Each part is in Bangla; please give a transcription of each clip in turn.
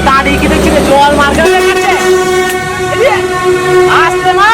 দাঁড়িয়ে কি দেখছি জল মার্কেট আসতে মা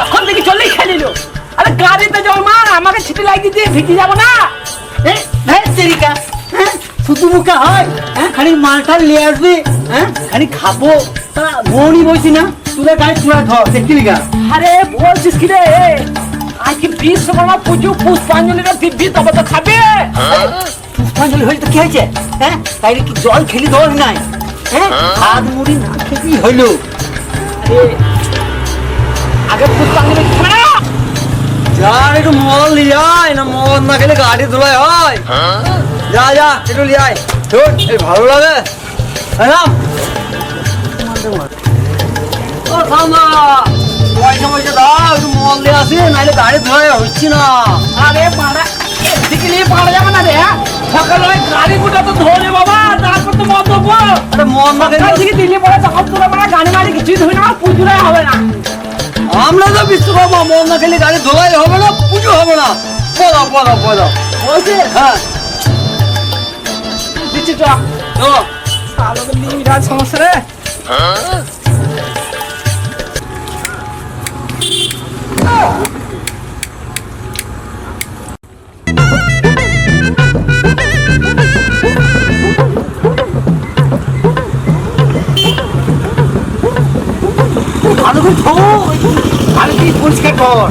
তখন থেকে চললেই খেলিল। আরে গাড়িতে জল মার, আমাকে ছিটে লাগিয়ে দিয়ে ভিজে যাবো না। শুধু মুখা হয় খালি মালটা নিয়ে আসবি খালি খাবো মনি বলছি না তুলে গাড়ি চূড়া ধর দেখি লিগা। আরে বলছিস কি রে, আজকে বিশ্বকর্মা পুজো পুষ্পাঞ্জলিটা দিবি তবে তো খাবে। পুষ্পাঞ্জলি হয়েছে তো কি হয়েছে তাইলে কি জল খেলি দোষ নাই ভাত মুড়ি না খেলি হইলো। আগে পুষ্পাঞ্জলি খানা যার একটু মল নিয়ে আয় না, মদ না খেলে গাড়ি ধোলাই হয়। যা যা একটু নিয়ে আয় ভালো লাগে। পয়সা পয়সা দাও একটু মল দিয়ে আসি নাহলে গাড়ি ধোলাই হচ্ছে না। আরে পাড়া এদিকে নিয়ে পাড়া যাবে না রে, সকালে গাড়ি গুটা তো ধরে বাবা, তারপর তো মদ দেবো। আরে মদ না খেলে দিল্লি পরে তখন তোরা মানে গাড়ি মারি কিছুই ধরে না, পুজোটাই হবে না। আমরা তো বিশ্বকর্মা, মদ না খেলে গাড়ি ধোলাই হবে না, পুজো হবে না। বলো বলো বলো বলছে হ্যাঁ দিচ্ছি চ বিরাট সমস্যা রে। ভালো করে ধো, ভালো করে পরিষ্কার কর।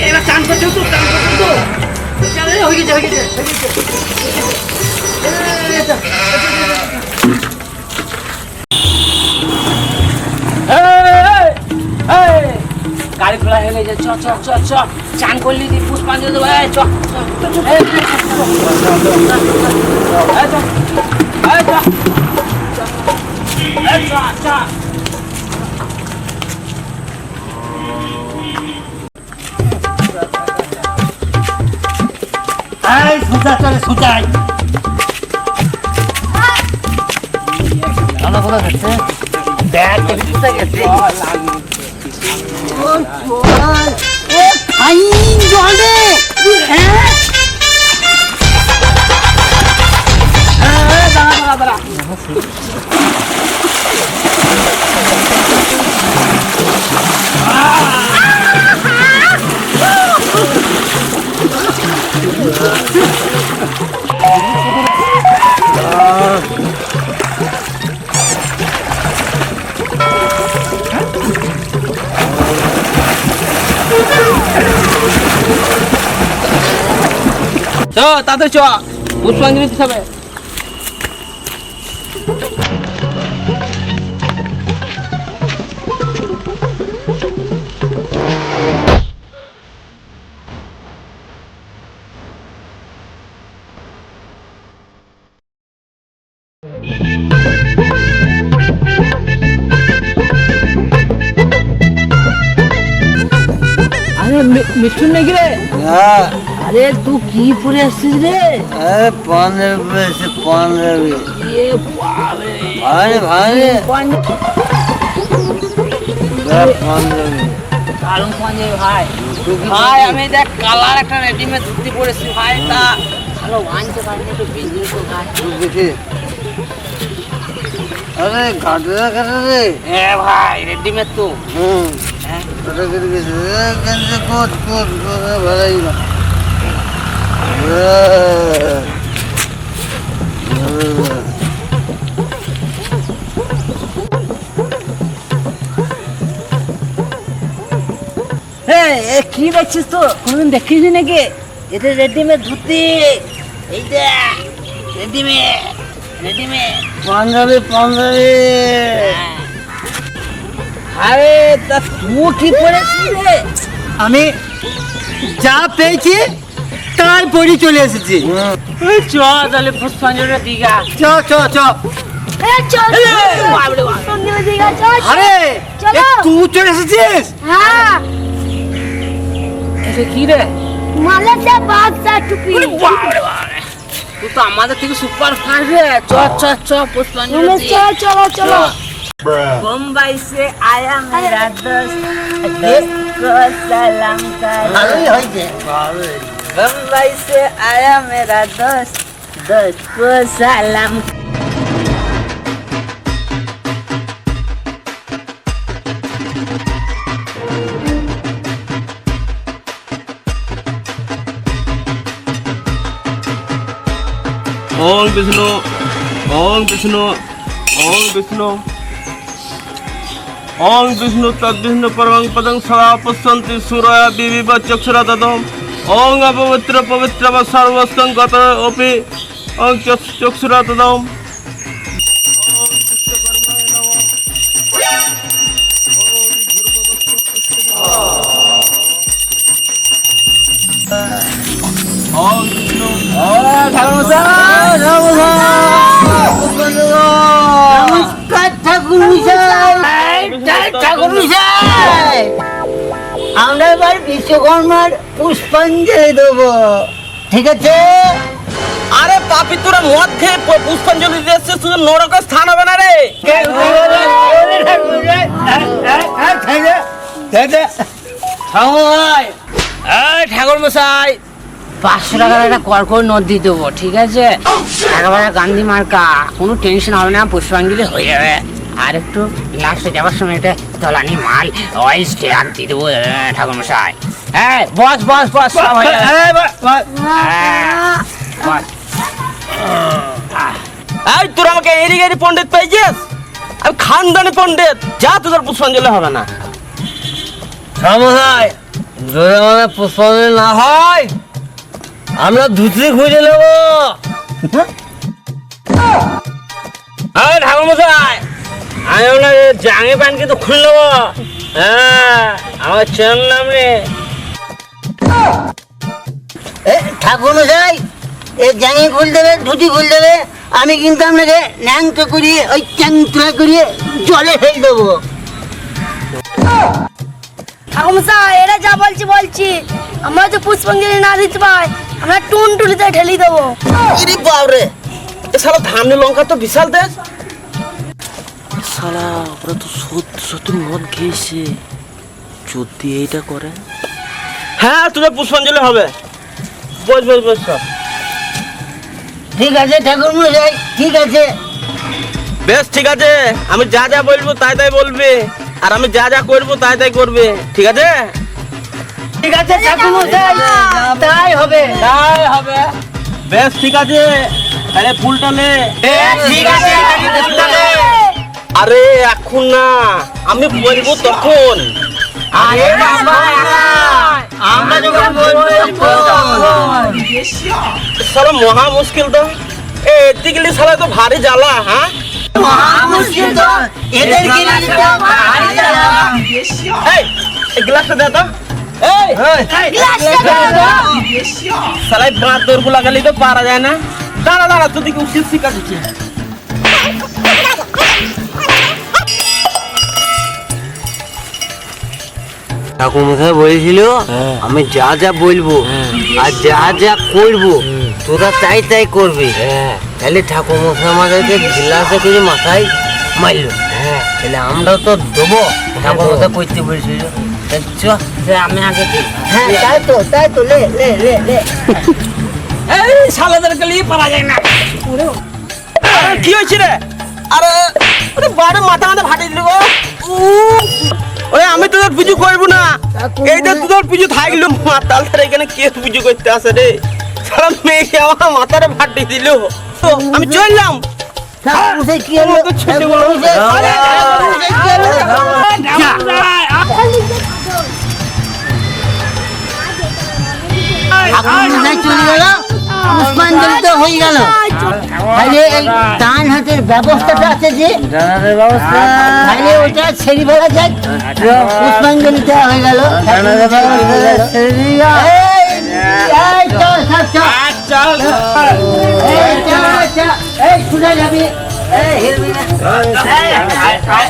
এবার চান করছো তো, চান করছো তো হয়ে গেছে হয়ে গেছে গাড়ি খোলা হয়ে গেছে, চ চ চ চ চান করলি দি পুষ্পাঞ্জলি দেবো। চ সুচাই কোথায় গেছে ব্যাগ কোথায় গেছে জলে দাঁড়া দাঁড়া তাদের চ পুষ্পাঞ্জলি দিতে হবে। মিঠুন নাকি রে? আরে তুই কি পরে আসছিস রে? ভাই আমি দেখ কালার একটা রেডিমেড ধুতি পরেছি ভাই, তা ভালো আনতে পারিনি একটু বেশি তো ভাই। আরে গাড়িটা কাটা রে ভাই রেডিমেড তো কাটা করে গেছে কোট কোট ভালোই না এ কি দেখছিস তো কোনদিন দেখিস নাকি? এটা রেডিমেড ধুতি, এই যে রেডিমেড পাঞ্জাবি আরে তা তুই কি পরেছিস রে? আমি যা পেয়েছি তাই পরে চলে এসেছি। চ তাহলে পুষ্পাঞ্জলির দিঘা। চ চ চ। আরে চলো। তুই চলে এসেছিস? হ্যাঁ, এটা কি রে? মালেশিয়া বাগদা টুপি। তুই তো আমাদের থেকে সুপার ফাস্ট রে। চ পুষ্পাঞ্জলি চলো চলো। मुंबई से आया मेरा दोस्त, देश को सलाम कर। मुंबई से आया मेरा दोस्त, दोस्त को सलाम। ओम विष्णु ओम विष्णु ओम विष्णु ओम विष्णु तद्विष्णु परमं पदं सदा पश्यन्ति सूरया विविव चक्षुरा ततम् ओम अपवित्र पवित्र व सर्वस्तं गत अपि ओम चक्षुरा ततम् ओम विष्णु নমস্কার ঠাকুর মশাই। আমরা এবার বিশ্বকর্মার পুষ্পাঞ্জলি দেবো, ঠিক আছে? আরে পাপি তোরা মদ খেয়ে পুষ্পাঞ্জলি দিয়েছে, শুধু নরকের স্থান হবে না রে। ঠাকুর মশাই 500 টাকার একটা কর্কর নোট দিয়ে দেবো, ঠিক আছে? একেবারে গান্ধী মার্কা, কোনো টেনশন হবে না, পুষ্পাঞ্জলি হয়ে যাবে। আর একটু লাস্টে যাওয়ার সময় একটা তলানি মাল অয়েল স্টেয়ার দিয়ে দেবো ঠাকুর মশাই। হ্যাঁ বস সব হয়ে যাবে। হ্যাঁ, বস। এই তোরা আমাকে এদিকে পণ্ডিত পেয়েছিস? আমি খানদানি পণ্ডিত, যা তোদের পুষ্পাঞ্জলি হবে না। মশাই যদি আমাদের পুষ্পাঞ্জলি না হয় আমরা ধুতি খুঁজে নেবো। এই ঠাকুর মশাই, আমি আপনার জাঙ্গি প্যান্ট কিন্তু খুলে নেবো। হ্যাঁ, আমার চেন নাম রে। ঠাকুর মশাই এ জাঙ্গি খুল দেবে, ধুতি খুল দেবে, আমি কিন্তু আপনাকে ন্যাংটো করিয়ে ওই চ্যাংটুরা করিয়ে জলে ফেল দেবো। ঠাকুমশাই এরা যা বলছি আমরা তো পুষ্পাঞ্জলি না দিতে পাই, আমরা টুনটুলিতে ঢেলি দেবো। ইরে বাবরে, এ শালা ধানে লঙ্কা তো বিশাল দেশ। শালা ওরা তো সত্যি মদ খেয়েছে, যদি এইটা করে। হ্যাঁ, তোদের পুষ্পাঞ্জলি হবে। বস সব। ঠিক আছে ঠাকুর মশাই, ঠিক আছে। বেশ ঠিক আছে, আমি যা যা বলবো তাই বলবে, আর আমি যা যা করবো তাই করবে, ঠিক আছে? ঠিক আছে ঠাকুর মশাই, তাই হবে। বেশ ঠিক আছে, তাহলে ফুলটা নে। ঠিক আছে আরে এখন না, আমি বলবো তখন। আরে বাবা, আমরা যখন বলবো সালা মহা মুশকিল তো। এতে গেলে সালা তো ভারী জ্বালা। হ্যাঁ, মুশকিল তো এদের কি এই গ্লাসটা দে তো। সালাই বাঁধ দৌড় লাগালে তো পারা যায় না। দাঁড়া তোদিকে উচিত শিক্ষা দিচ্ছি। ঠাকুর মশাই বলেছিল আমি যা যা বলবো আর যা যা করবো তোরা তাই করবি। তাহলে ঠাকুর মশাই আমাদেরকে গ্লাসে করে মাথায় মারলো, তাহলে আমরাও তো দেবো। ঠাকুর মশাই করতে বলেছিল। আমি আগে দিই। হ্যাঁ তাই তো লে লে লে লে। এই শালাদেরকে নিয়ে পারা যায় না। আরে কি হয়েছে রে? আরে বারে মাথা ফাটিয়ে দিল গো। ওরে আমি তোদের পুজো করবো না, এইটা তোদের পুজো থাকলো। মাতাল এখানে কে পুজো করতে আসে রে? সারা মেয়েকে আমার মাথারে ফাটিয়ে দিল। আমি চললাম। ঠাকুর মশাই কি হলো? ঠাকুর মশাই কি হলো? হয়ে গেল। তাহলে এই ডান হাতের ব্যবস্থাটা আছে যে ডানারের ব্যবস্থা তাহলে ওটা ছেড়ে ফেলা যায়। পুষ্পাঞ্জলি দেওয়া হয়ে গেল। এই চল সব চল। চল এই চল চল। এই শুনে যাবি। এই হিলবি না। এই চল।